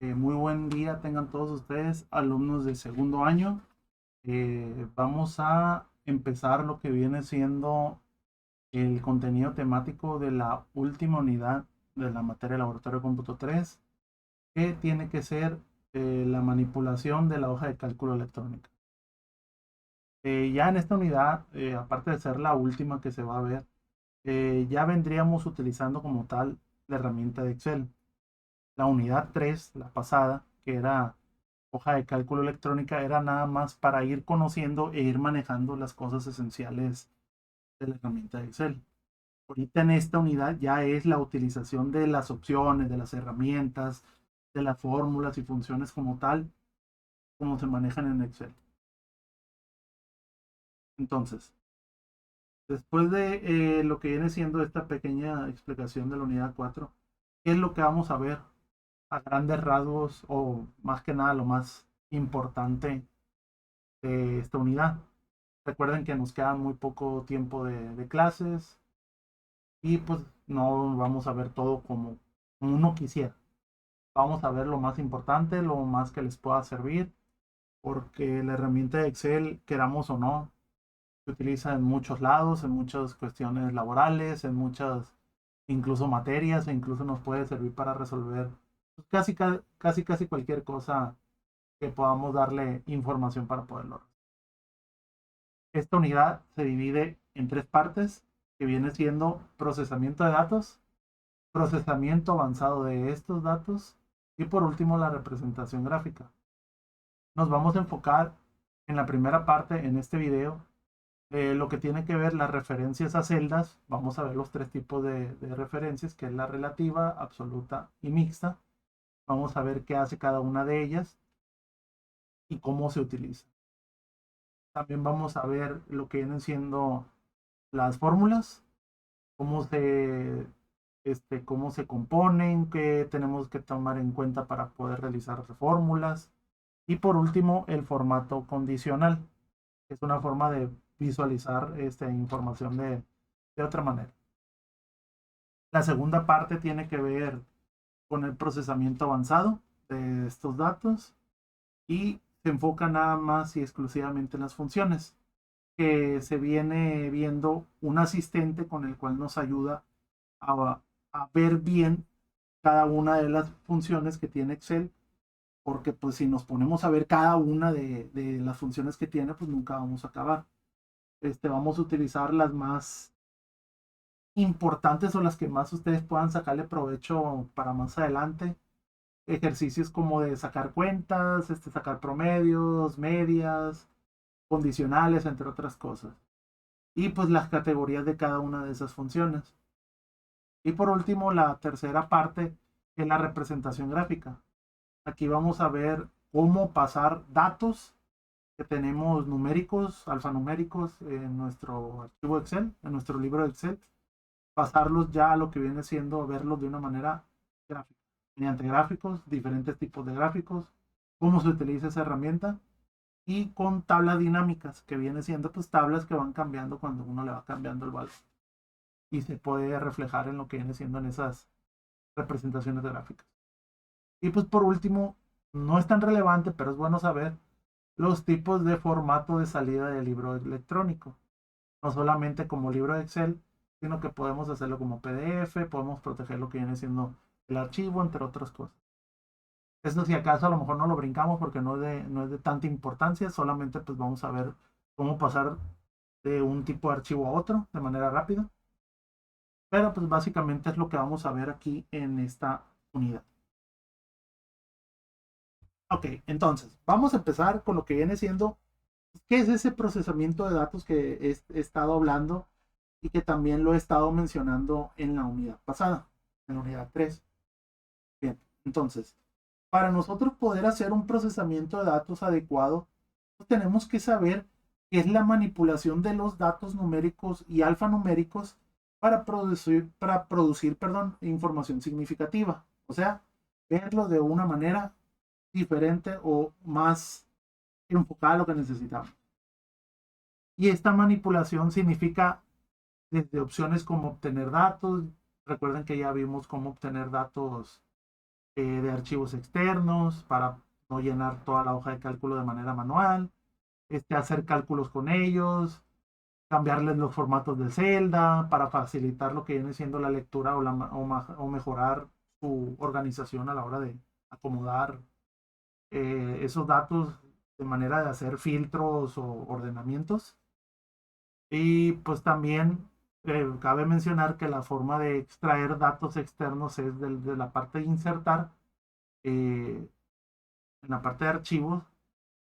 Muy buen día tengan todos ustedes, alumnos de segundo año. Vamos a empezar lo que viene siendo el contenido temático de la última unidad de la materia de Laboratorio de Cómputo 3, que tiene que ser la manipulación de la hoja de cálculo electrónica. Ya en esta unidad, aparte de ser la última que se va a ver, ya vendríamos utilizando como tal la herramienta de Excel. La unidad 3, la pasada, que era hoja de cálculo electrónica, era nada más para ir conociendo e ir manejando las cosas esenciales de la herramienta de Excel. Ahorita en esta unidad ya es la utilización de las opciones, de las herramientas, de las fórmulas y funciones como tal, como se manejan en Excel. Entonces, después de lo que viene siendo esta pequeña explicación de la unidad 4, ¿qué es lo que vamos a ver a grandes rasgos o más que nada lo más importante de esta unidad? Recuerden que nos queda muy poco tiempo de clases y pues no vamos a ver todo como uno quisiera. Vamos a ver lo más importante, lo más que les pueda servir, porque la herramienta de Excel, queramos o no, se utiliza en muchos lados, en muchas cuestiones laborales, en muchas incluso materias, e incluso nos puede servir para resolver pues, casi cualquier cosa que podamos darle información para poderlo. Esta unidad se divide en tres partes, que viene siendo procesamiento de datos, procesamiento avanzado de estos datos y por último la representación gráfica. Nos vamos a enfocar en la primera parte en este video, lo que tiene que ver las referencias a celdas. Vamos a ver los tres tipos de referencias, que es la relativa, absoluta y mixta. Vamos a ver qué hace cada una de ellas y cómo se utiliza. También vamos a ver lo que vienen siendo las fórmulas, cómo cómo se componen, qué tenemos que tomar en cuenta para poder realizar fórmulas. Y por último, el formato condicional, que es una forma de visualizar esta información de otra manera. La segunda parte tiene que ver con el procesamiento avanzado de estos datos y se enfoca nada más y exclusivamente en las funciones, que se viene viendo un asistente con el cual nos ayuda a, a ver bien cada una de las funciones que tiene Excel, porque pues si nos ponemos a ver cada una de las funciones que tiene, pues nunca vamos a acabar. Vamos a utilizar las más importantes o las que más ustedes puedan sacarle provecho para más adelante. Ejercicios como de sacar cuentas, sacar promedios, medias, condicionales, entre otras cosas. Y pues las categorías de cada una de esas funciones. Y por último, la tercera parte es la representación gráfica. Aquí vamos a ver cómo pasar datos que tenemos numéricos, alfanuméricos en nuestro archivo Excel, en nuestro libro de Excel, pasarlos ya a lo que viene siendo verlos de una manera gráfica, mediante gráficos, diferentes tipos de gráficos, cómo se utiliza esa herramienta y con tablas dinámicas, que viene siendo pues tablas que van cambiando cuando uno le va cambiando el valor y se puede reflejar en lo que viene siendo en esas representaciones gráficas. Y pues por último, no es tan relevante, pero es bueno saber los tipos de formato de salida del libro electrónico. No solamente como libro de Excel, sino que podemos hacerlo como PDF, podemos proteger lo que viene siendo el archivo, entre otras cosas. Esto si acaso a lo mejor no lo brincamos porque no es de tanta importancia, solamente pues vamos a ver cómo pasar de un tipo de archivo a otro de manera rápida. Pero pues básicamente es lo que vamos a ver aquí en esta unidad. Ok, entonces vamos a empezar con lo que viene siendo, ¿qué es ese procesamiento de datos que he estado hablando y que también lo he estado mencionando en la unidad pasada, en la unidad 3? Bien, entonces, para nosotros poder hacer un procesamiento de datos adecuado, pues tenemos que saber qué es la manipulación de los datos numéricos y alfanuméricos para producir información significativa. O sea, verlo de una manera diferente o más enfocada a lo que necesitamos. Y esta manipulación significa desde opciones como obtener datos. Recuerden que ya vimos cómo obtener datos de archivos externos para no llenar toda la hoja de cálculo de manera manual, hacer cálculos con ellos, cambiarles los formatos de celda para facilitar lo que viene siendo la lectura o mejorar su organización a la hora de acomodar esos datos de manera de hacer filtros o ordenamientos. Y pues también cabe mencionar que la forma de extraer datos externos es de la parte de insertar en la parte de archivos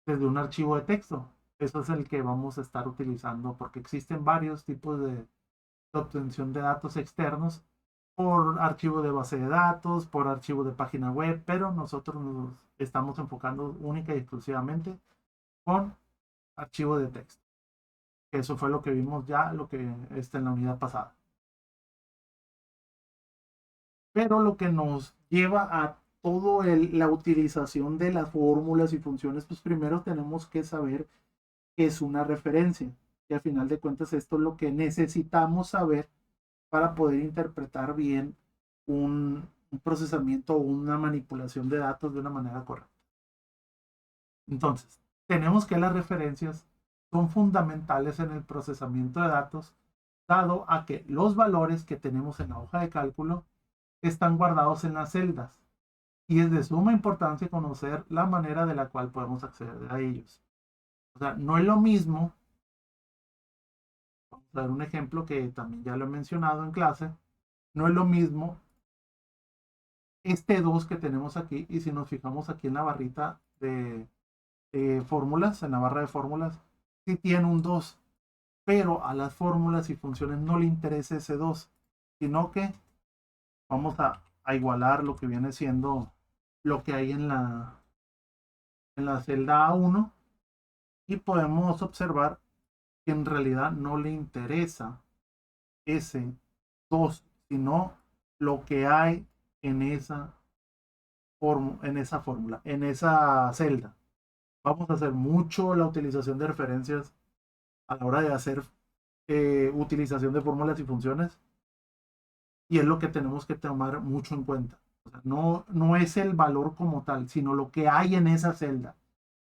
desde un archivo de texto. Eso es el que vamos a estar utilizando porque existen varios tipos de obtención de datos externos por archivo de base de datos, por archivo de página web, pero nosotros nos estamos enfocando única y exclusivamente con archivo de texto. Eso fue lo que vimos ya, lo que está en la unidad pasada. Pero lo que nos lleva a toda la utilización de las fórmulas y funciones, pues primero tenemos que saber qué es una referencia. Y al final de cuentas esto es lo que necesitamos saber para poder interpretar bien un procesamiento o una manipulación de datos de una manera correcta. Entonces, tenemos que las referencias son fundamentales en el procesamiento de datos, dado a que los valores que tenemos en la hoja de cálculo están guardados en las celdas y es de suma importancia conocer la manera de la cual podemos acceder a ellos. O sea, no es lo mismo, vamos a dar un ejemplo que también ya lo he mencionado en clase, no es lo mismo este 2 que tenemos aquí, y si nos fijamos aquí en la barrita de fórmulas, en la barra de fórmulas, sí tiene un 2, pero a las fórmulas y funciones no le interesa ese 2, sino que vamos a igualar lo que viene siendo lo que hay en la celda A1 y podemos observar que en realidad no le interesa ese 2, sino lo que hay en esa fórmula, en esa celda. Vamos a hacer mucho la utilización de referencias a la hora de hacer utilización de fórmulas y funciones, y es lo que tenemos que tomar mucho en cuenta. O sea, no es el valor como tal, sino lo que hay en esa celda.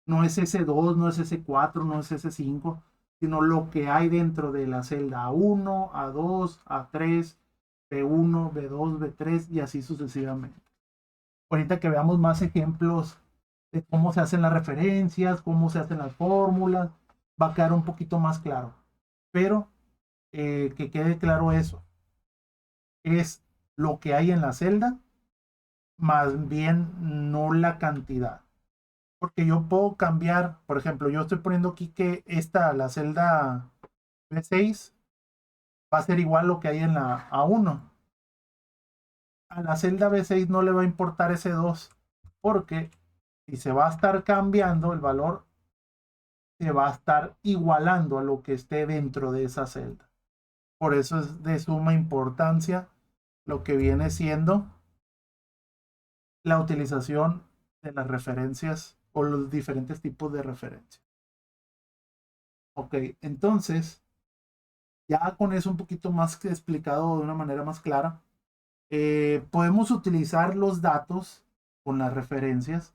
No es ese 2, no es ese 4, no es ese 5, sino lo que hay dentro de la celda A1, A2, A3, B1, B2, B3 y así sucesivamente. Ahorita que veamos más ejemplos de cómo se hacen las referencias, cómo se hacen las fórmulas, va a quedar un poquito más claro. Pero que quede claro eso, es lo que hay en la celda, más bien no la cantidad. Porque yo puedo cambiar, por ejemplo, yo estoy poniendo aquí que la celda B6 va a ser igual lo que hay en la A1. A la celda B6 no le va a importar ese 2, porque si se va a estar cambiando el valor, se va a estar igualando a lo que esté dentro de esa celda. Por eso es de suma importancia lo que viene siendo la utilización de las referencias o los diferentes tipos de referencias. Ok, entonces, ya con eso un poquito más explicado de una manera más clara, podemos utilizar los datos con las referencias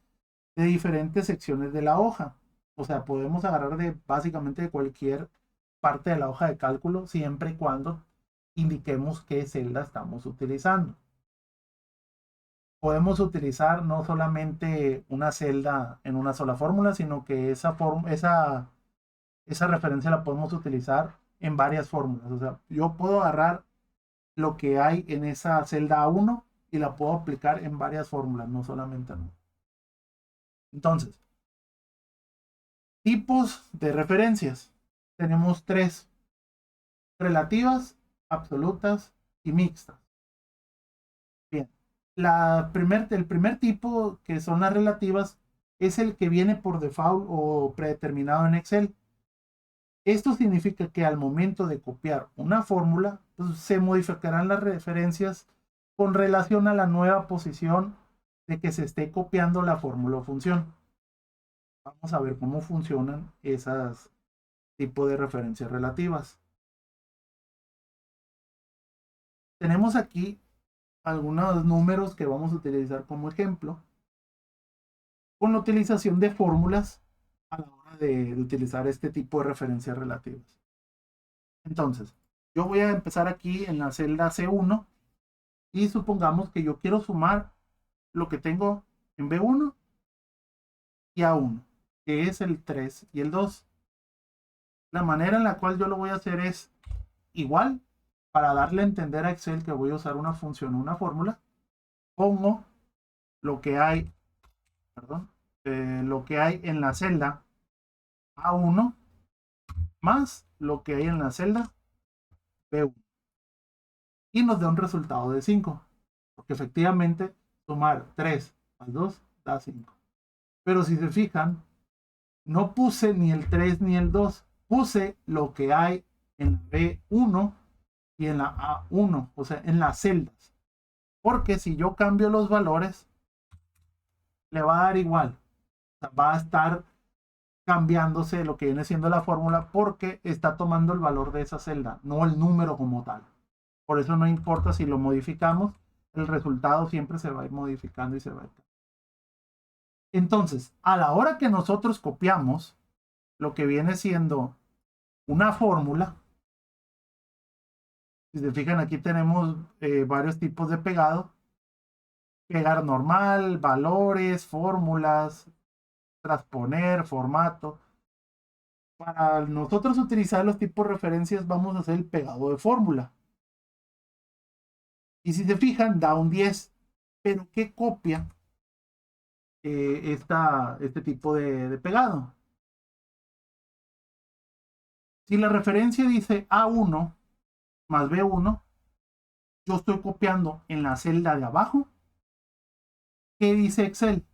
de diferentes secciones de la hoja. O sea, podemos agarrar básicamente de cualquier parte de la hoja de cálculo siempre y cuando indiquemos qué celda estamos utilizando. Podemos utilizar no solamente una celda en una sola fórmula, sino que esa referencia la podemos utilizar en varias fórmulas. O sea, yo puedo agarrar lo que hay en esa celda A1 y la puedo aplicar en varias fórmulas, no solamente en una. Entonces, tipos de referencias. Tenemos tres: relativas, absolutas y mixtas. Bien, el primer tipo, que son las relativas, es el que viene por default o predeterminado en Excel. Esto significa que al momento de copiar una fórmula, pues, se modificarán las referencias con relación a la nueva posición de que se esté copiando la fórmula o función. Vamos a ver cómo funcionan esas tipos de referencias relativas. Tenemos aquí algunos números que vamos a utilizar como ejemplo con la utilización de fórmulas a la hora de utilizar este tipo de referencias relativas. Entonces, yo voy a empezar aquí en la celda C1 y supongamos que yo quiero sumar lo que tengo en B1 y A1, que es el 3 y el 2. La manera en la cual yo lo voy a hacer es igual, para darle a entender a Excel que voy a usar una función o una fórmula, pongo lo que hay, perdón, lo que hay en la celda A1 más lo que hay en la celda B1 y nos da un resultado de 5, porque efectivamente sumar 3 más 2 da 5. Pero si se fijan, no puse ni el 3 ni el 2, puse lo que hay en la B1 y en la A1, o sea, en las celdas. Porque si yo cambio los valores, le va a dar igual. O sea, va a estar cambiándose lo que viene siendo la fórmula porque está tomando el valor de esa celda, no el número como tal. Por eso no importa si lo modificamos, el resultado siempre se va a ir modificando y se va a ir. Entonces, a la hora que nosotros copiamos lo que viene siendo una fórmula, si se fijan aquí tenemos varios tipos de pegado. Pegar normal, valores, fórmulas, transponer, formato. Para nosotros utilizar los tipos de referencias vamos a hacer el pegado de fórmula. Y si se fijan, da un 10. Pero ¿qué copia este tipo de pegado? Si la referencia dice A1 más B1, yo estoy copiando en la celda de abajo. ¿Qué dice Excel?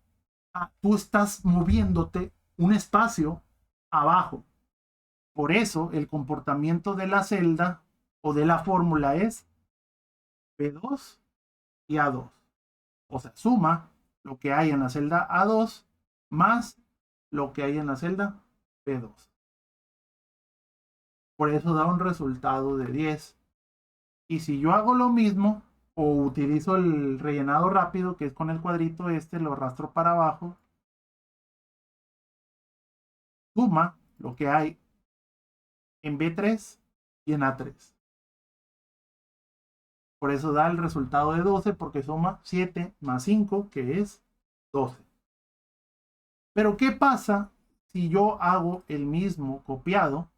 Tú estás moviéndote un espacio abajo. Por eso el comportamiento de la celda o de la fórmula es B2 y A2. O sea, suma lo que hay en la celda A2 más lo que hay en la celda B2. Por eso da un resultado de 10. Y si yo hago lo mismo o utilizo el rellenado rápido, que es con el cuadrito este, lo arrastro para abajo, suma lo que hay en B3 y en A3. Por eso da el resultado de 12 porque suma 7 más 5, que es 12. Pero ¿qué pasa si yo hago el mismo copiado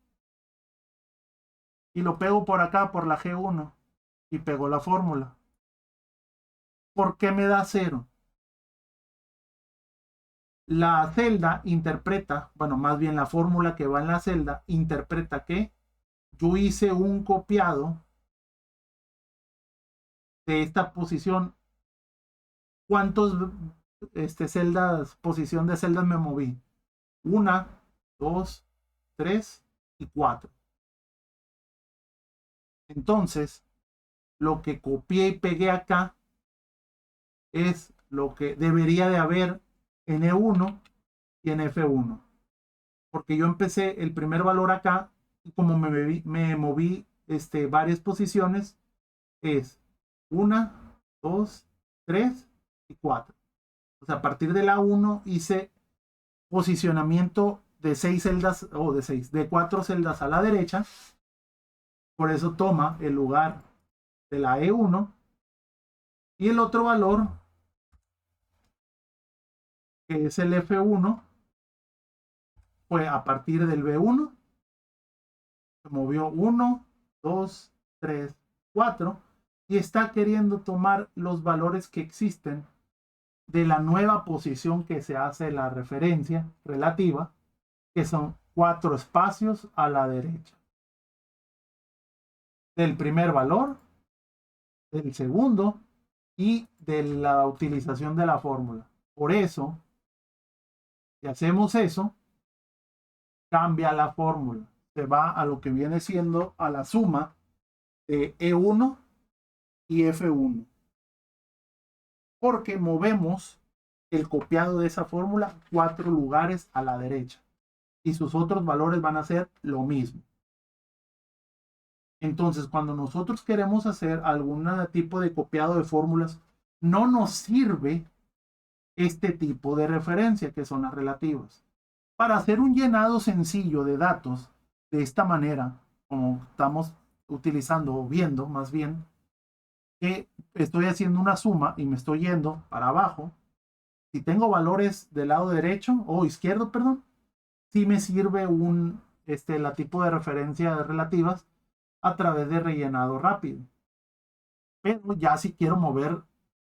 y lo pego por acá por la G1 y pego la fórmula? ¿Por qué me da 0? La celda interpreta, bueno, más bien la fórmula que va en la celda interpreta que yo hice un copiado de esta posición. ¿Cuántos posición de celdas me moví? 1, 2, 3 y 4. Entonces, lo que copié y pegué acá es lo que debería de haber en E1 y en F1. Porque yo empecé el primer valor acá y como me moví varias posiciones, es 1, 2, 3 y 4. O sea, a partir de la 1 hice posicionamiento de 6 celdas, o de 4 celdas a la derecha. Por eso toma el lugar de la E1. Y el otro valor, que es el F1, fue a partir del B1. Se movió 1, 2, 3, 4. Y está queriendo tomar los valores que existen de la nueva posición que se hace la referencia relativa, que son 4 espacios a la derecha. Del primer valor, del segundo y de la utilización de la fórmula. Por eso, si hacemos eso, cambia la fórmula. Se va a lo que viene siendo a la suma de E1 y F1. Porque movemos el copiado de esa fórmula 4 lugares a la derecha. Y sus otros valores van a ser lo mismo. Entonces, cuando nosotros queremos hacer algún tipo de copiado de fórmulas, no nos sirve este tipo de referencia, que son las relativas. Para hacer un llenado sencillo de datos, de esta manera, como estamos utilizando o viendo más bien, que estoy haciendo una suma y me estoy yendo para abajo, si tengo valores del lado derecho o izquierdo, perdón, sí me sirve la tipo de referencia de relativas a través de rellenado rápido. Pero ya si quiero mover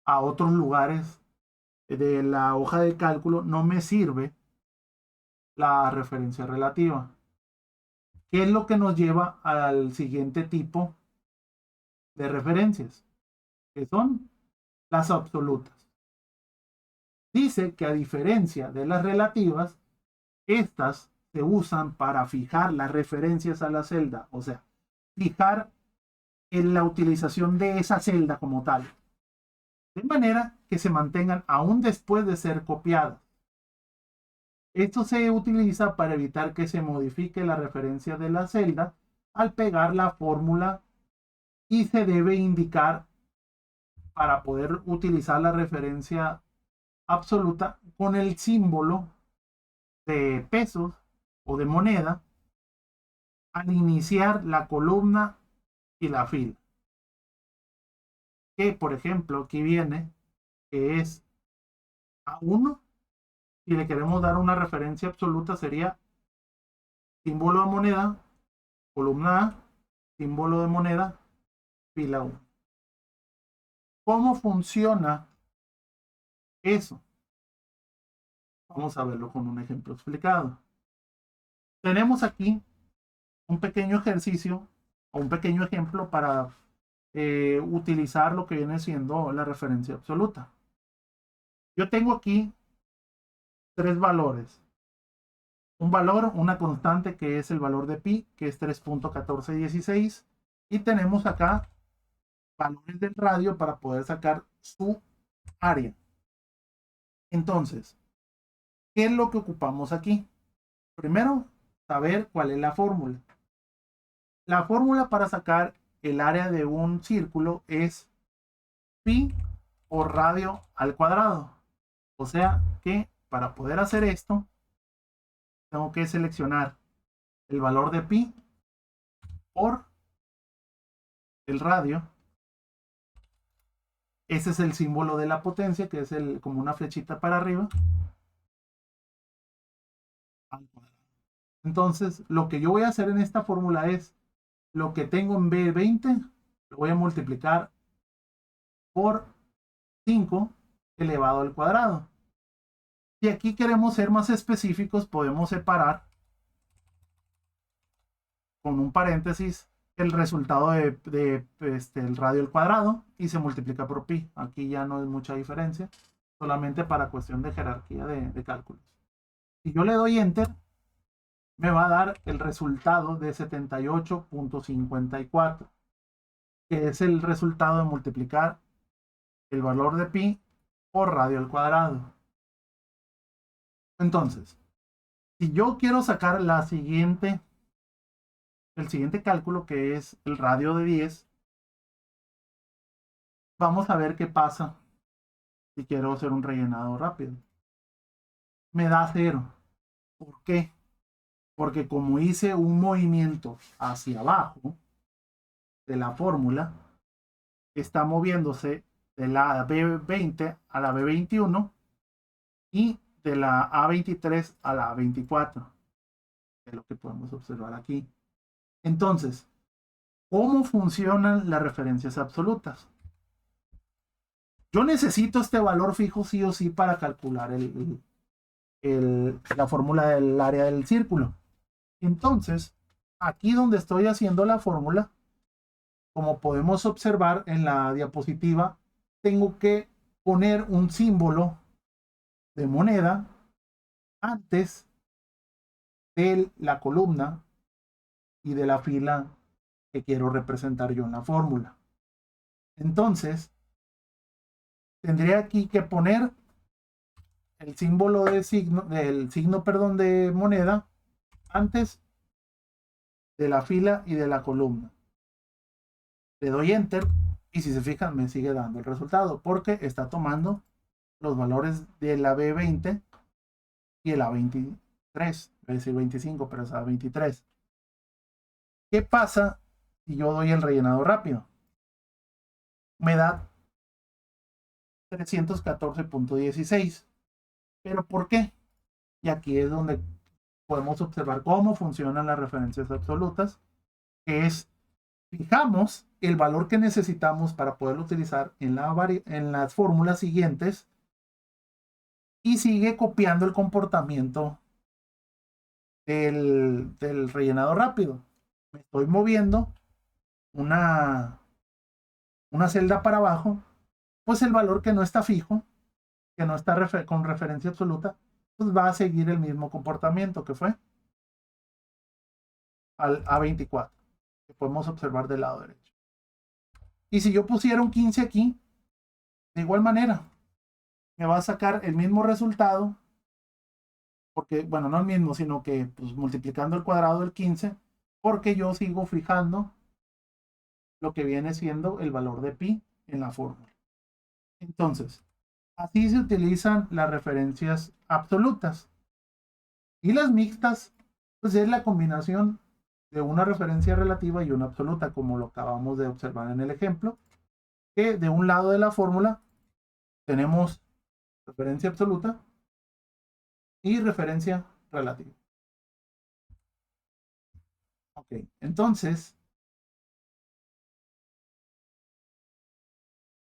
a otros lugares de la hoja de cálculo, no me sirve la referencia relativa. ¿Qué es lo que nos lleva al siguiente tipo de referencias? Que son las absolutas. Dice que a diferencia de las relativas, estas se usan para fijar las referencias a la celda, o sea, fijar en la utilización de esa celda como tal, de manera que se mantengan aún después de ser copiadas. Esto se utiliza para evitar que se modifique la referencia de la celda al pegar la fórmula y se debe indicar para poder utilizar la referencia absoluta con el símbolo de pesos o de moneda al iniciar la columna y la fila. Que por ejemplo aquí viene que es A1. Si le queremos dar una referencia absoluta sería símbolo de moneda, columna A, símbolo de moneda, fila 1. ¿Cómo funciona eso? Vamos a verlo con un ejemplo explicado. Tenemos aquí un pequeño ejercicio o un pequeño ejemplo para utilizar lo que viene siendo la referencia absoluta. Yo tengo aquí tres valores. Un valor, una constante que es el valor de pi, que es 3.1416. Y tenemos acá valores del radio para poder sacar su área. Entonces, ¿qué es lo que ocupamos aquí? Primero, saber cuál es la fórmula. La fórmula para sacar el área de un círculo es pi por radio al cuadrado. O sea que para poder hacer esto, tengo que seleccionar el valor de pi por el radio. Ese es el símbolo de la potencia, que es como una flechita para arriba. Entonces, lo que yo voy a hacer en esta fórmula es lo que tengo en B20, lo voy a multiplicar por 5 elevado al cuadrado. Si aquí queremos ser más específicos, podemos separar con un paréntesis el resultado el radio al cuadrado y se multiplica por pi. Aquí ya no es mucha diferencia, solamente para cuestión de jerarquía de cálculos. Si yo le doy enter, me va a dar el resultado de 78.54, que es el resultado de multiplicar el valor de pi por radio al cuadrado. Entonces, si yo quiero sacar el siguiente cálculo, que es el radio de 10, vamos a ver qué pasa si quiero hacer un rellenado rápido. Me da 0. ¿Por qué? Porque como hice un movimiento hacia abajo de la fórmula, está moviéndose de la B20 a la B21 y de la A23 a la A24. Es lo que podemos observar aquí. Entonces, ¿cómo funcionan las referencias absolutas? Yo necesito este valor fijo sí o sí para calcular la fórmula del área del círculo. Entonces, aquí donde estoy haciendo la fórmula, como podemos observar en la diapositiva, tengo que poner un símbolo de moneda antes de la columna y de la fila que quiero representar yo en la fórmula. Entonces, tendría aquí que poner el símbolo del signo de moneda antes de la fila y de la columna. Le doy Enter y si se fijan me sigue dando el resultado porque está tomando los valores de la B20 y el A23. Voy a decir 25, pero es A23. ¿Qué pasa si yo doy el rellenado rápido? Me da 314.16. ¿Pero por qué? Y aquí es donde podemos observar cómo funcionan las referencias absolutas, que es, fijamos el valor que necesitamos para poderlo utilizar en las fórmulas siguientes y sigue copiando el comportamiento del rellenado rápido. Me estoy moviendo una celda para abajo, pues el valor que no está fijo, que no está con referencia absoluta, pues va a seguir el mismo comportamiento que fue al A24, que podemos observar del lado derecho. Y si yo pusiera un 15 aquí, de igual manera, me va a sacar el mismo resultado, porque, bueno, no el mismo, sino que pues, multiplicando el cuadrado del 15, porque yo sigo fijando lo que viene siendo el valor de pi en la fórmula. Entonces, así se utilizan las referencias absolutas. Y las mixtas, pues es la combinación de una referencia relativa y una absoluta, como lo acabamos de observar en el ejemplo, que de un lado de la fórmula tenemos referencia absoluta y referencia relativa. Ok, entonces,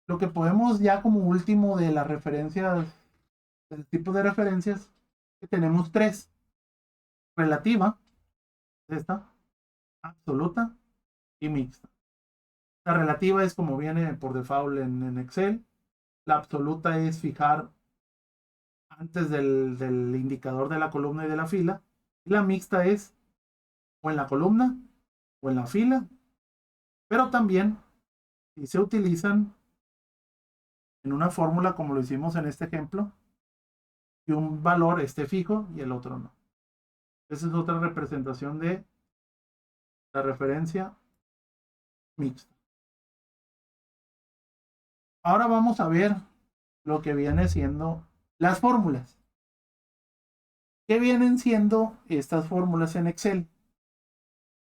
lo que podemos ya como último de las referencias, del tipo de referencias, que tenemos tres: relativa, esta, absoluta y mixta. La relativa es como viene por default en Excel. La absoluta es fijar antes del indicador de la columna y de la fila. Y la mixta es o en la columna o en la fila, pero también si se utilizan en una fórmula como lo hicimos en este ejemplo, que un valor esté fijo y el otro no. Esa es otra representación de la referencia mixta. Ahora vamos a ver lo que viene siendo las fórmulas. ¿Qué vienen siendo estas fórmulas en Excel?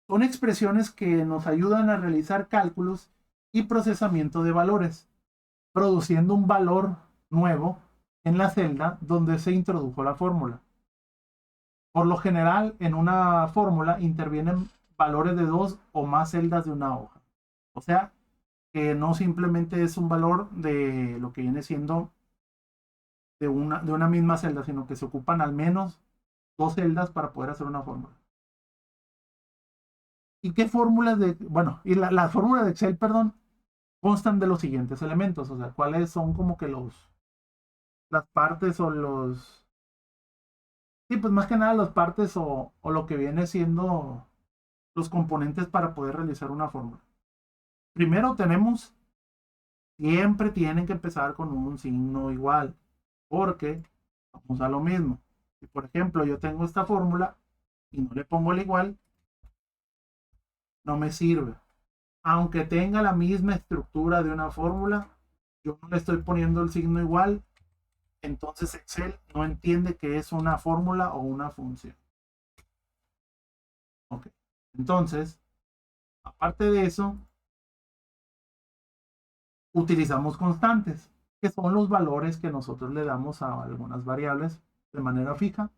Son expresiones que nos ayudan a realizar cálculos y procesamiento de valores, produciendo un valor nuevo en la celda donde se introdujo la fórmula. Por lo general, en una fórmula intervienen valores de dos o más celdas de una hoja. O sea, que no simplemente es un valor de lo que viene siendo de una misma celda, sino que se ocupan al menos dos celdas para poder hacer una fórmula. ¿Y qué fórmulas de, bueno, y la fórmula de Excel, perdón, constan de los siguientes elementos? O sea, cuáles son como que las partes o los, sí, pues más que nada las partes o lo que viene siendo los componentes para poder realizar una fórmula. Primero tenemos, siempre tienen que empezar con un signo igual, porque vamos a lo mismo. Si por ejemplo yo tengo esta fórmula y no le pongo el igual, no me sirve. Aunque tenga la misma estructura de una fórmula, yo no le estoy poniendo el signo igual, entonces Excel no entiende que es una fórmula o una función. Ok, entonces, aparte de eso, utilizamos constantes, que son los valores que nosotros le damos a algunas variables de manera fija.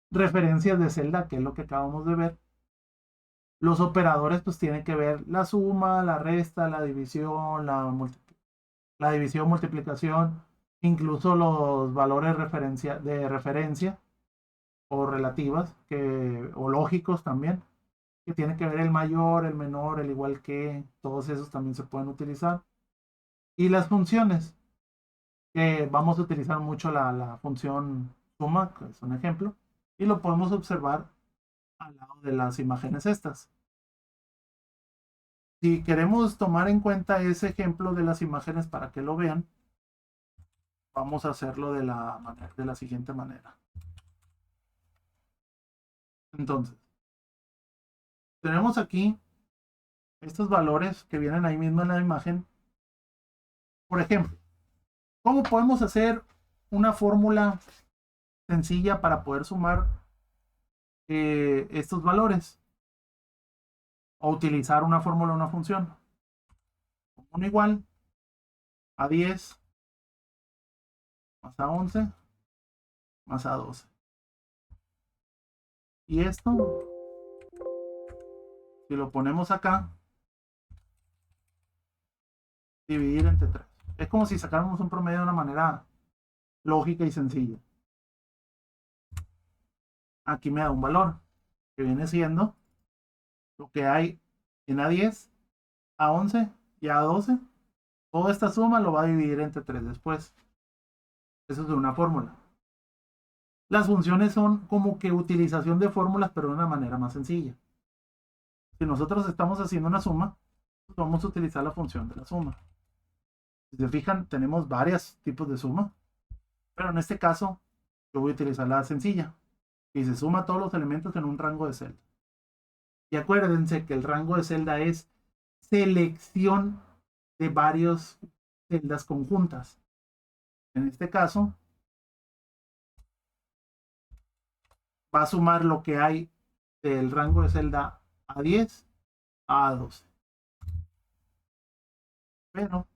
Referencias de celda, que es lo que acabamos de ver. Los operadores pues tienen que ver la suma, la resta, la división, la división, multiplicación, incluso los valores de referencia o relativas o lógicos también, que tienen que ver el mayor, el menor, el igual que, todos esos también se pueden utilizar. Y las funciones, que vamos a utilizar mucho la función suma, que es un ejemplo, y lo podemos observar al lado de las imágenes estas. Si queremos tomar en cuenta ese ejemplo de las imágenes para que lo vean, vamos a hacerlo de la siguiente manera. Entonces, tenemos aquí estos valores que vienen ahí mismo en la imagen. Por ejemplo, ¿cómo podemos hacer una fórmula sencilla para poder sumar estos valores? O utilizar una fórmula, una función. 1 igual a 10 más a 11 más a 12. Y esto, si lo ponemos acá, dividir entre 3. Es como si sacáramos un promedio de una manera lógica y sencilla. Aquí me da un valor que viene siendo lo que hay en A10, A11 y A12. Toda esta suma lo va a dividir entre 3 después. Eso es una fórmula. Las funciones son como que utilización de fórmulas, pero de una manera más sencilla. Si nosotros estamos haciendo una suma, pues vamos a utilizar la función de la suma. Si se fijan, tenemos varios tipos de suma, pero en este caso yo voy a utilizar la sencilla. Y se suma todos los elementos en un rango de celda. Y acuérdense que el rango de celda es selección de varias celdas conjuntas. En este caso, va a sumar lo que hay del rango de celda A10 a A12. Pero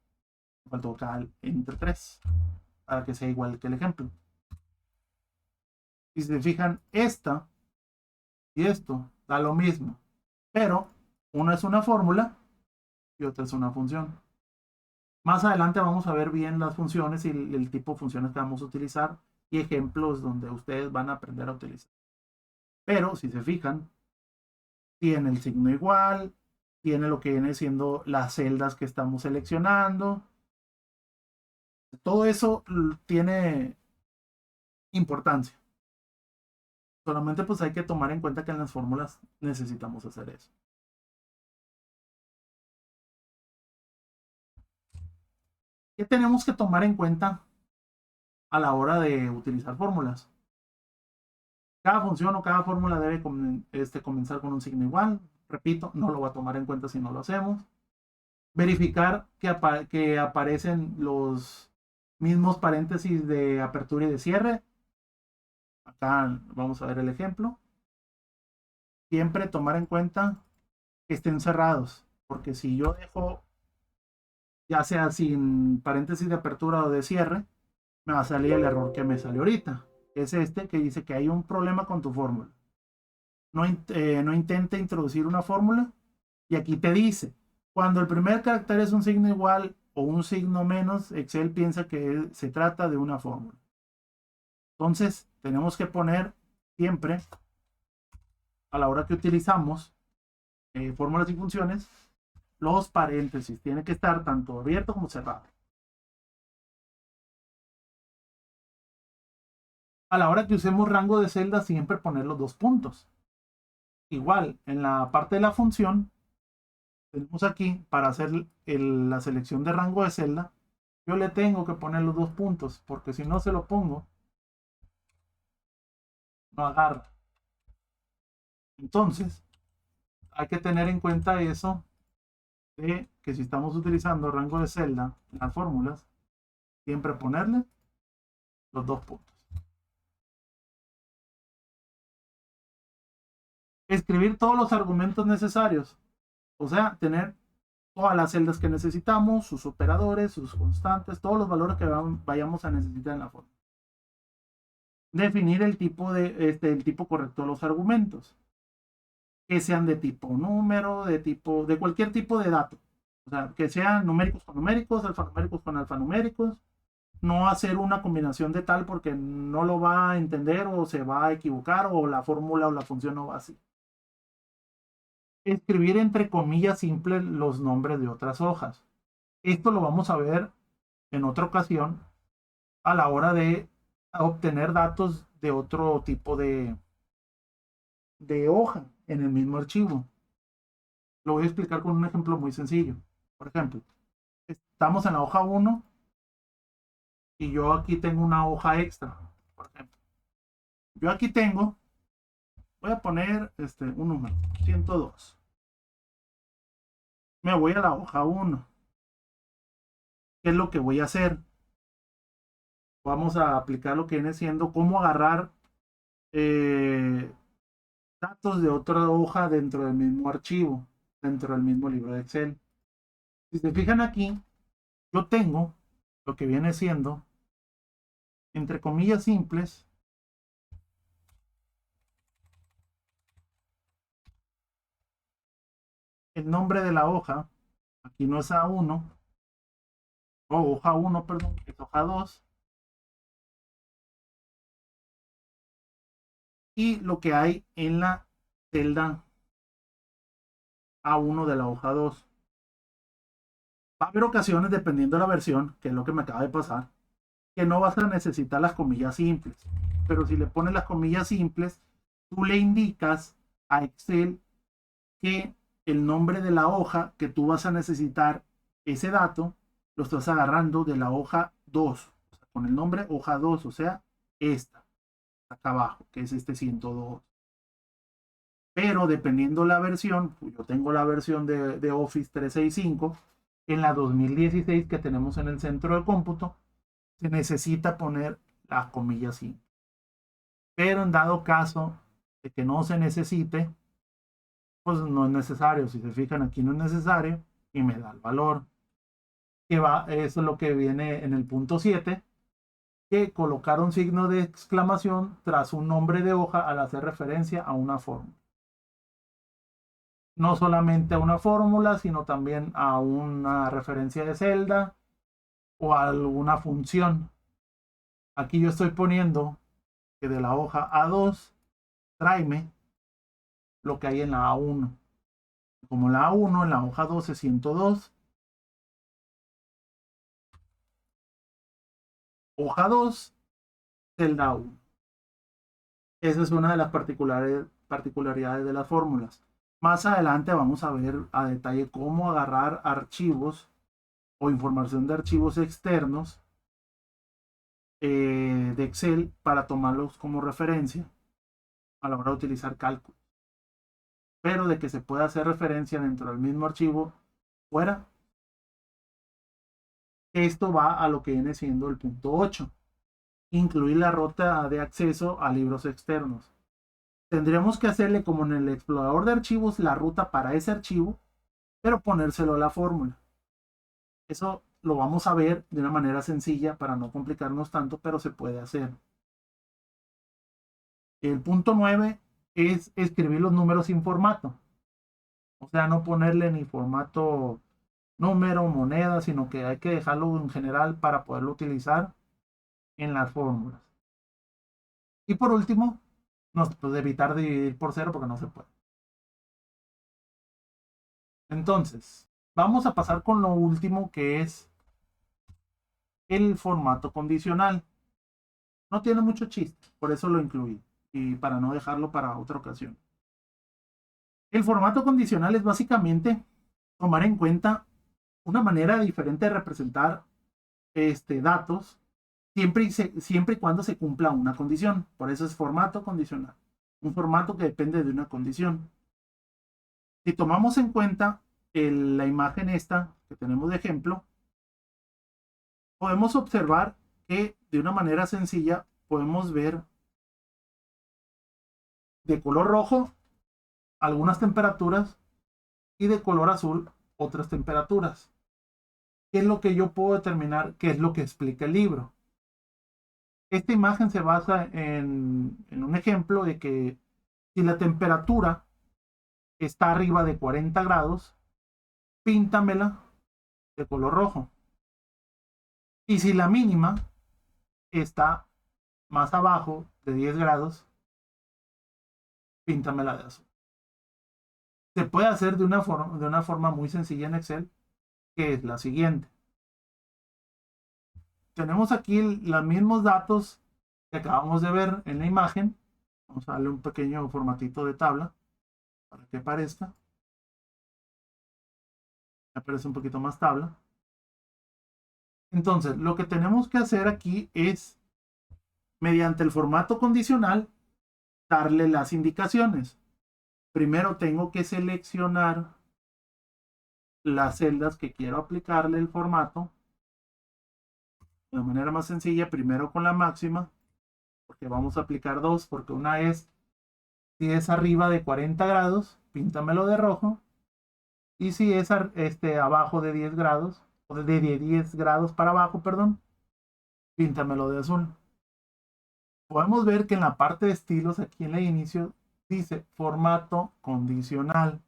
faltó acá entre 3 para que sea igual que el ejemplo. Si se fijan, esta y esto da lo mismo, pero una es una fórmula y otra es una función. Más adelante vamos a ver bien las funciones y el tipo de funciones que vamos a utilizar y ejemplos donde ustedes van a aprender a utilizar. Pero si se fijan, tiene el signo igual, tiene lo que viene siendo las celdas que estamos seleccionando. Todo eso tiene importancia. Solamente pues hay que tomar en cuenta que en las fórmulas necesitamos hacer eso. ¿Qué tenemos que tomar en cuenta a la hora de utilizar fórmulas? Cada función o cada fórmula debe comenzar con un signo igual. Repito, no lo va a tomar en cuenta si no lo hacemos. Verificar que aparecen los mismos paréntesis de apertura y de cierre. Acá vamos a ver el ejemplo. Siempre tomar en cuenta que estén cerrados, porque si yo dejo ya sea sin paréntesis de apertura o de cierre, me va a salir el error que me salió ahorita. Es este que dice que hay un problema con tu fórmula. No intente introducir una fórmula y aquí te dice, cuando el primer carácter es un signo igual o un signo menos, Excel piensa que se trata de una fórmula. Entonces, tenemos que poner siempre, a la hora que utilizamos fórmulas y funciones, los paréntesis. Tiene que estar tanto abierto como cerrado. A la hora que usemos rango de celda, siempre poner los dos puntos. Igual, en la parte de la función, tenemos aquí, para hacer la selección de rango de celda, yo le tengo que poner los dos puntos, porque si no se lo pongo, no agarra. Entonces, hay que tener en cuenta eso, de que si estamos utilizando rango de celda en las fórmulas, siempre ponerle los dos puntos. Escribir todos los argumentos necesarios, o sea, tener todas las celdas que necesitamos, sus operadores, sus constantes, todos los valores que vayamos a necesitar en la fórmula. Definir el tipo correcto de los argumentos, que sean de tipo número, de cualquier tipo de dato. O sea, que sean numéricos con numéricos, alfanuméricos con alfanuméricos. No hacer una combinación de tal porque no lo va a entender o se va a equivocar o la fórmula o la función no va así. Escribir entre comillas simples los nombres de otras hojas. Esto lo vamos a ver en otra ocasión a la hora de obtener datos de otro tipo de hoja en el mismo archivo. Lo voy a explicar con un ejemplo muy sencillo. Por ejemplo, estamos en la hoja 1 y yo aquí tengo una hoja extra. Por ejemplo, yo aquí tengo, voy a poner un número, 102. Me voy a la hoja 1. ¿Qué es lo que voy a hacer? Vamos a aplicar lo que viene siendo cómo agarrar eh, datos de otra hoja dentro del mismo archivo, dentro del mismo libro de Excel. Si se fijan aquí, yo tengo lo que viene siendo, entre comillas simples, el nombre de la hoja. Aquí no es A1, o hoja 1, perdón, es hoja 2. Y lo que hay en la celda A1 de la hoja 2. Va a haber ocasiones, dependiendo de la versión, que es lo que me acaba de pasar, que no vas a necesitar las comillas simples. Pero si le pones las comillas simples, tú le indicas a Excel que el nombre de la hoja que tú vas a necesitar ese dato lo estás agarrando de la hoja 2, o sea, con el nombre hoja 2, o sea, esta, acá abajo, que es este 102. Pero dependiendo la versión, pues yo tengo la versión de Office 365, en la 2016 que tenemos en el centro de cómputo, se necesita poner las comillas sí. Pero en dado caso de que no se necesite, pues no es necesario. Si se fijan aquí no es necesario y me da el valor. Que va, eso es lo que viene en el punto 7, que colocar un signo de exclamación tras un nombre de hoja al hacer referencia a una fórmula. No solamente a una fórmula, sino también a una referencia de celda o a alguna función. Aquí yo estoy poniendo que de la hoja A2, tráeme lo que hay en la A1. Como la A1 en la hoja 12 102, hoja 2, celda 1. Esa es una de las particularidades de las fórmulas. Más adelante vamos a ver a detalle cómo agarrar archivos o información de archivos externos de Excel para tomarlos como referencia a la hora de utilizar cálculo. Pero de que se pueda hacer referencia dentro del mismo archivo, fuera. Esto va a lo que viene siendo el punto 8. Incluir la ruta de acceso a libros externos. Tendríamos que hacerle como en el explorador de archivos la ruta para ese archivo, pero ponérselo a la fórmula. Eso lo vamos a ver de una manera sencilla para no complicarnos tanto, pero se puede hacer. El punto 9 es escribir los números sin formato. O sea, no ponerle ni formato número, moneda, sino que hay que dejarlo en general para poderlo utilizar en las fórmulas. Y por último, no, pues evitar dividir por cero porque no se puede. Entonces, vamos a pasar con lo último que es el formato condicional. No tiene mucho chiste, por eso lo incluí y para no dejarlo para otra ocasión. El formato condicional es básicamente tomar en cuenta una manera diferente de representar datos siempre y cuando se cumpla una condición. Por eso es formato condicional. Un formato que depende de una condición. Si tomamos en cuenta la imagen esta que tenemos de ejemplo, podemos observar que de una manera sencilla podemos ver de color rojo algunas temperaturas y de color azul otras temperaturas. ¿Qué es lo que yo puedo determinar? ¿Qué es lo que explica el libro? Esta imagen se basa en un ejemplo de que si la temperatura está arriba de 40 grados, píntamela de color rojo. Y si la mínima está más abajo de 10 grados, píntamela de azul. Se puede hacer de una forma muy sencilla en Excel, que es la siguiente. Tenemos aquí los mismos datos que acabamos de ver en la imagen. Vamos a darle un pequeño formatito de tabla para que aparezca. Aparece un poquito más tabla. Entonces, lo que tenemos que hacer aquí es, mediante el formato condicional, darle las indicaciones. Primero tengo que seleccionar las celdas que quiero aplicarle el formato de manera más sencilla, primero con la máxima, porque vamos a aplicar dos, porque una es, si es arriba de 40 grados, píntamelo de rojo, y si es abajo de 10 grados, o de 10 grados para abajo, perdón, píntamelo de azul. Podemos ver que en la parte de estilos, aquí en el inicio, dice formato condicional.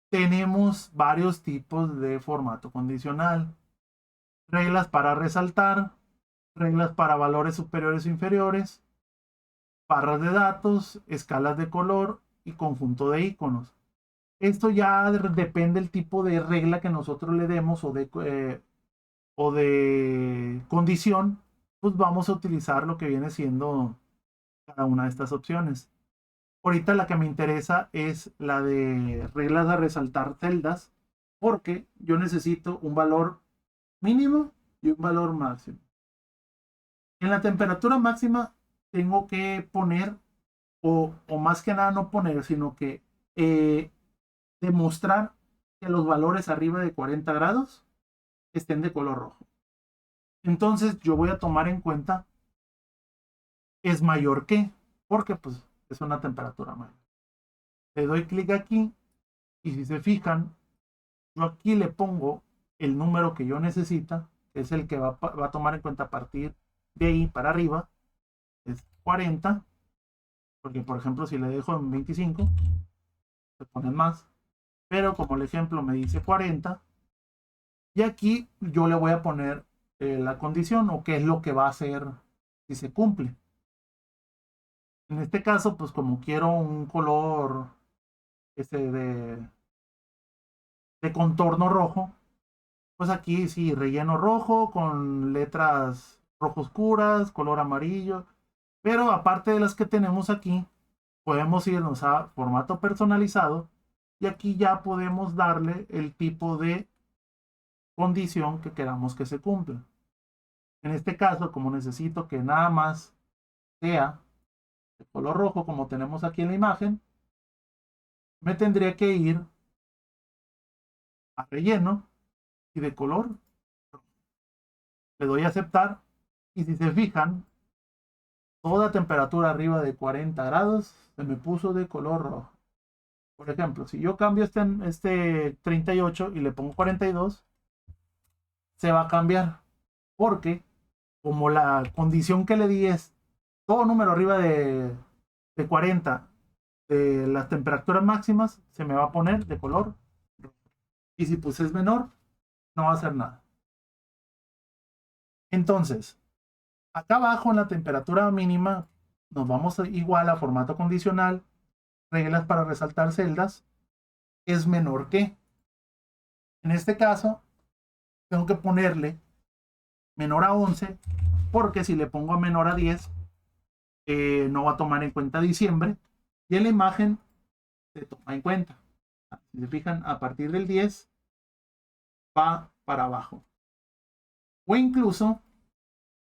Tenemos varios tipos de formato condicional. Reglas para resaltar, reglas para valores superiores o inferiores, barras de datos, escalas de color y conjunto de iconos. Esto ya depende del tipo de regla que nosotros le demos o de condición, pues vamos a utilizar lo que viene siendo cada una de estas opciones. Ahorita la que me interesa es la de reglas de resaltar celdas, porque yo necesito un valor mínimo y un valor máximo. En la temperatura máxima tengo que poner, o más que nada no poner, sino que demostrar que los valores arriba de 40 grados estén de color rojo. Entonces yo voy a tomar en cuenta es mayor que, porque pues es una temperatura mayor. Le doy clic aquí y si se fijan, yo aquí le pongo el número que yo necesita, que es el que va a tomar en cuenta a partir de ahí para arriba, es 40, porque por ejemplo si le dejo en 25, se ponen más, pero como el ejemplo me dice 40, y aquí yo le voy a poner la condición o qué es lo que va a hacer si se cumple. En este caso, pues como quiero un color este de contorno rojo, pues aquí sí, relleno rojo con letras rojo oscuras, color amarillo, pero aparte de las que tenemos aquí, podemos irnos a formato personalizado y aquí ya podemos darle el tipo de condición que queramos que se cumpla. En este caso, como necesito que nada más sea de color rojo, como tenemos aquí en la imagen, me tendría que ir a relleno y de color rojo. Le doy a aceptar y si se fijan, toda temperatura arriba de 40 grados se me puso de color rojo. Por ejemplo, si yo cambio este 38 y le pongo 42, se va a cambiar porque como la condición que le di es todo número arriba de 40 de las temperaturas máximas, se me va a poner de color rojo. Y si pues es menor, no va a hacer nada. Entonces, acá abajo en la temperatura mínima, nos vamos igual a formato condicional, reglas para resaltar celdas, es menor que. En este caso, tengo que ponerle menor a 11, porque si le pongo menor a 10, no va a tomar en cuenta diciembre, y en la imagen se toma en cuenta. Si se fijan, a partir del 10 va para abajo. O incluso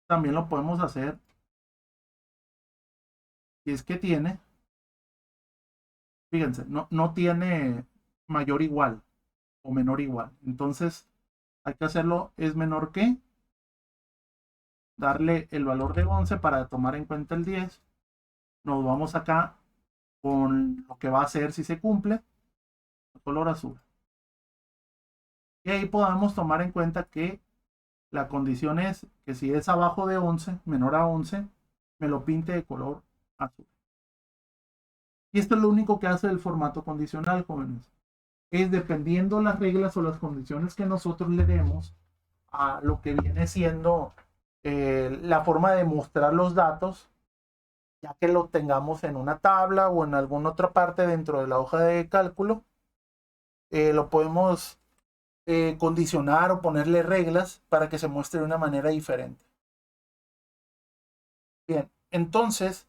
también lo podemos hacer si es que tiene, fíjense, no tiene mayor igual o menor igual. Entonces hay que hacerlo es menor que, darle el valor de 11 para tomar en cuenta el 10. Nos vamos acá con lo que va a hacer si se cumple, el color azul. Y ahí podemos tomar en cuenta que la condición es que si es abajo de 11, menor a 11, me lo pinte de color azul. Y esto es lo único que hace el formato condicional, jóvenes. Es dependiendo las reglas o las condiciones que nosotros le demos a lo que viene siendo la forma de mostrar los datos, ya que lo tengamos en una tabla o en alguna otra parte dentro de la hoja de cálculo, lo podemos condicionar o ponerle reglas para que se muestre de una manera diferente. Bien, entonces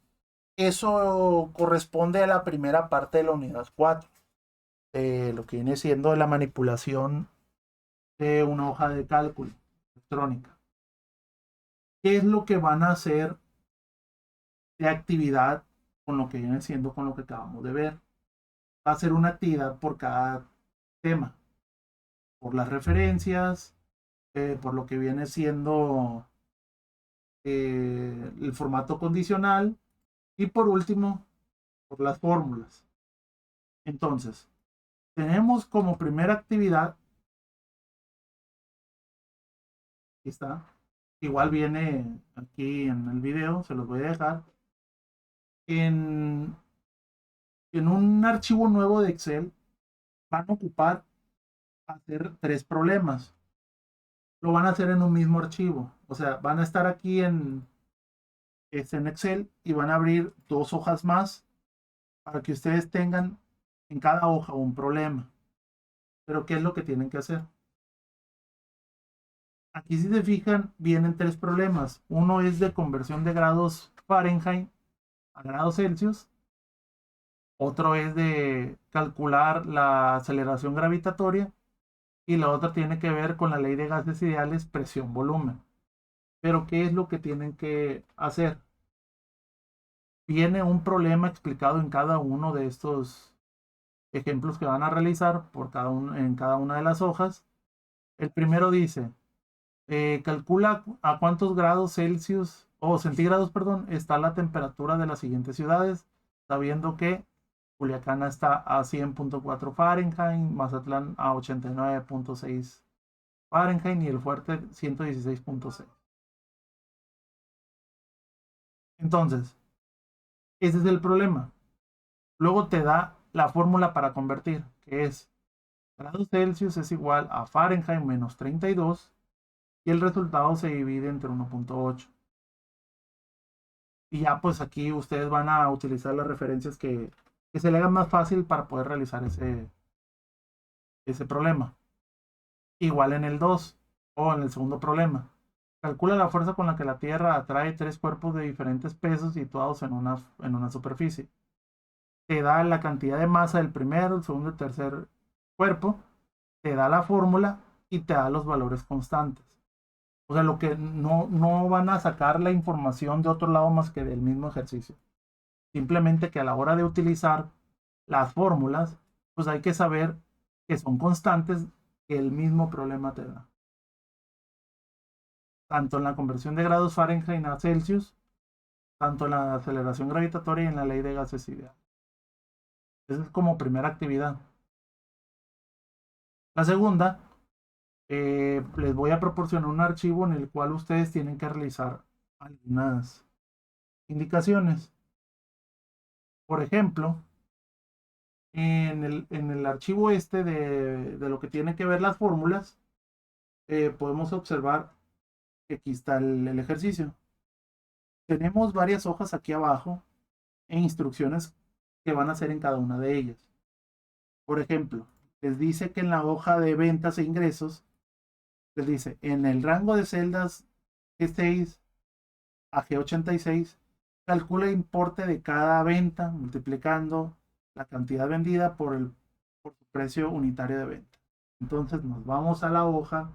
eso corresponde a la primera parte de la unidad 4, lo que viene siendo la manipulación de una hoja de cálculo electrónica. ¿Qué es lo que van a hacer de actividad con lo que viene siendo con lo que acabamos de ver? Va a ser una actividad por cada tema, por las referencias, por lo que viene siendo el formato condicional y por último, por las fórmulas. Entonces, tenemos como primera actividad, aquí está, igual viene aquí en el video, se los voy a dejar, en, en un archivo nuevo de Excel van a ocupar hacer 3 problemas. Lo van a hacer en un mismo archivo. O sea, van a estar aquí en Excel y van a abrir 2 hojas más para que ustedes tengan en cada hoja un problema. Pero ¿qué es lo que tienen que hacer? Aquí si se fijan, vienen 3 problemas. Uno es de conversión de grados Fahrenheit a grados Celsius. Otro es de calcular la aceleración gravitatoria. Y la otra tiene que ver con la ley de gases ideales, presión-volumen. Pero ¿qué es lo que tienen que hacer? Viene un problema explicado en cada uno de estos ejemplos que van a realizar en cada una de las hojas. El primero dice, calcula a cuántos grados Celsius o centígrados, perdón, está la temperatura de las siguientes ciudades, sabiendo que Culiacán está a 100.4 Fahrenheit, Mazatlán a 89.6 Fahrenheit y el Fuerte 116.6. Entonces, ese es el problema. Luego te da la fórmula para convertir, que es grados Celsius es igual a Fahrenheit menos 32 y el resultado se divide entre 1.8. Y ya pues aquí ustedes van a utilizar las referencias que se le hagan más fácil para poder realizar ese problema. Igual en el 2 o en el segundo problema. Calcula la fuerza con la que la Tierra atrae 3 cuerpos de diferentes pesos situados en una superficie. Te da la cantidad de masa del primero, el segundo y tercer cuerpo, te da la fórmula y te da los valores constantes. O sea, lo que no van a sacar la información de otro lado más que del mismo ejercicio. Simplemente que a la hora de utilizar las fórmulas, pues hay que saber que son constantes que el mismo problema te da. Tanto en la conversión de grados Fahrenheit a Celsius, tanto en la aceleración gravitatoria y en la ley de gases ideales. Esa es como primera actividad. La segunda, les voy a proporcionar un archivo en el cual ustedes tienen que realizar algunas indicaciones. Por ejemplo, en el archivo este de lo que tiene que ver las fórmulas, podemos observar que aquí está el ejercicio. Tenemos varias hojas aquí abajo e instrucciones que van a hacer en cada una de ellas. Por ejemplo, les dice que en la hoja de ventas e ingresos, les dice, en el rango de celdas G6 a G86, calcula el importe de cada venta multiplicando la cantidad vendida por su precio unitario de venta. Entonces nos vamos a la hoja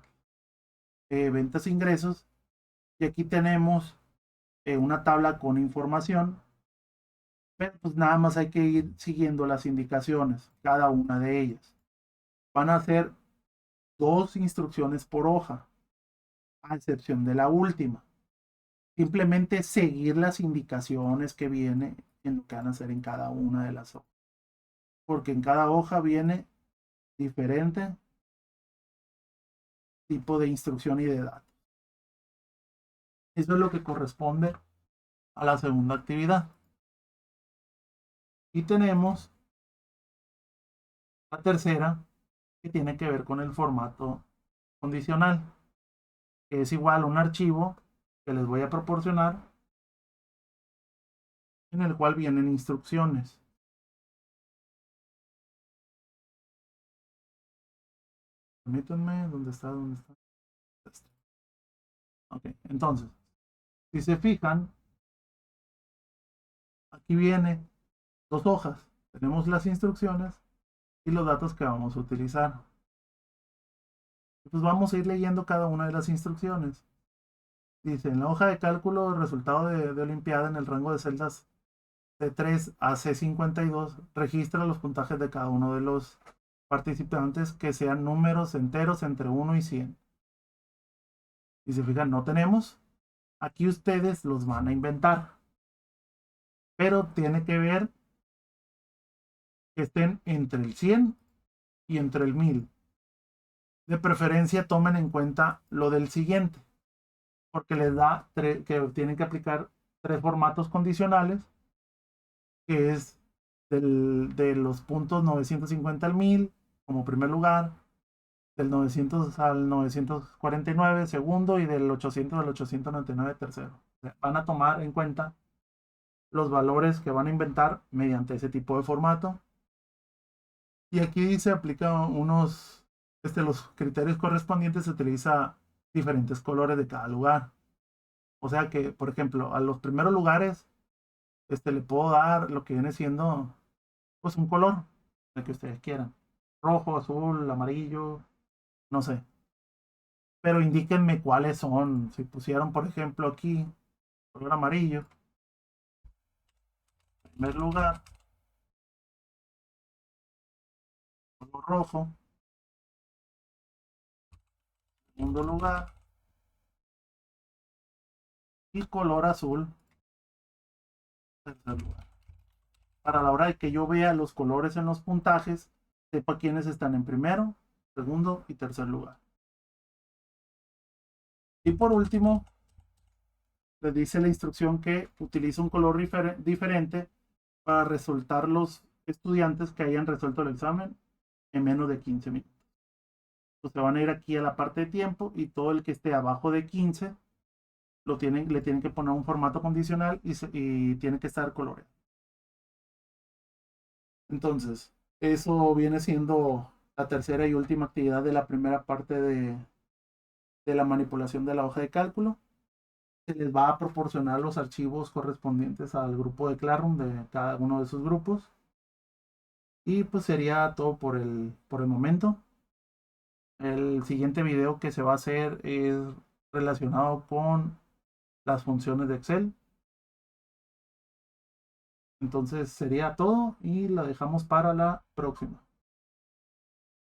de ventas e ingresos y aquí tenemos una tabla con información, pero pues nada más hay que ir siguiendo las indicaciones, cada una de ellas. Van a ser 2 instrucciones por hoja, a excepción de la última. Simplemente seguir las indicaciones que viene en lo que van a hacer en cada una de las hojas. Porque en cada hoja viene diferente tipo de instrucción y de datos. Eso es lo que corresponde a la segunda actividad. Y tenemos la tercera, que tiene que ver con el formato condicional, que es igual a un archivo que les voy a proporcionar, en el cual vienen instrucciones. Permítanme, ¿dónde está? ¿Dónde está? Ok, entonces, si se fijan, aquí viene 2 hojas. Tenemos las instrucciones y los datos que vamos a utilizar. Pues vamos a ir leyendo cada una de las instrucciones. Dice, en la hoja de cálculo, el resultado de Olimpiada en el rango de celdas C3 a C52, registra los puntajes de cada uno de los participantes que sean números enteros entre 1 y 100. Y se fijan, no tenemos. Aquí ustedes los van a inventar. Pero tiene que ver que estén entre el 100 y entre el 1000. De preferencia tomen en cuenta lo del siguiente, porque les da que tienen que aplicar 3 formatos condicionales, que es de los puntos 950 al 1000 como primer lugar, del 900 al 949 segundo y del 800 al 899 tercero. O sea, van a tomar en cuenta los valores que van a inventar mediante ese tipo de formato. Y aquí se aplican los criterios correspondientes, se utiliza diferentes colores de cada lugar. O sea que, por ejemplo, a los primeros lugares, le puedo dar lo que viene siendo, pues, un color, el que ustedes quieran. Rojo, azul, amarillo, no sé. Pero indíquenme cuáles son. Si pusieron, por ejemplo, aquí, color amarillo, en primer lugar, color rojo, segundo lugar, y color azul, tercer lugar. Para la hora de que yo vea los colores en los puntajes, sepa quiénes están en primero, segundo y tercer lugar. Y por último, les dice la instrucción que utiliza un color diferente para resultar los estudiantes que hayan resuelto el examen en menos de 15 minutos. Entonces van a ir aquí a la parte de tiempo y todo el que esté abajo de 15 le tienen que poner un formato condicional y tiene que estar coloreado. Entonces, eso viene siendo la tercera y última actividad de la primera parte de la manipulación de la hoja de cálculo. Se les va a proporcionar los archivos correspondientes al grupo de Classroom de cada uno de sus grupos. Y pues sería todo por el momento. El siguiente video que se va a hacer es relacionado con las funciones de Excel. Entonces sería todo y la dejamos para la próxima.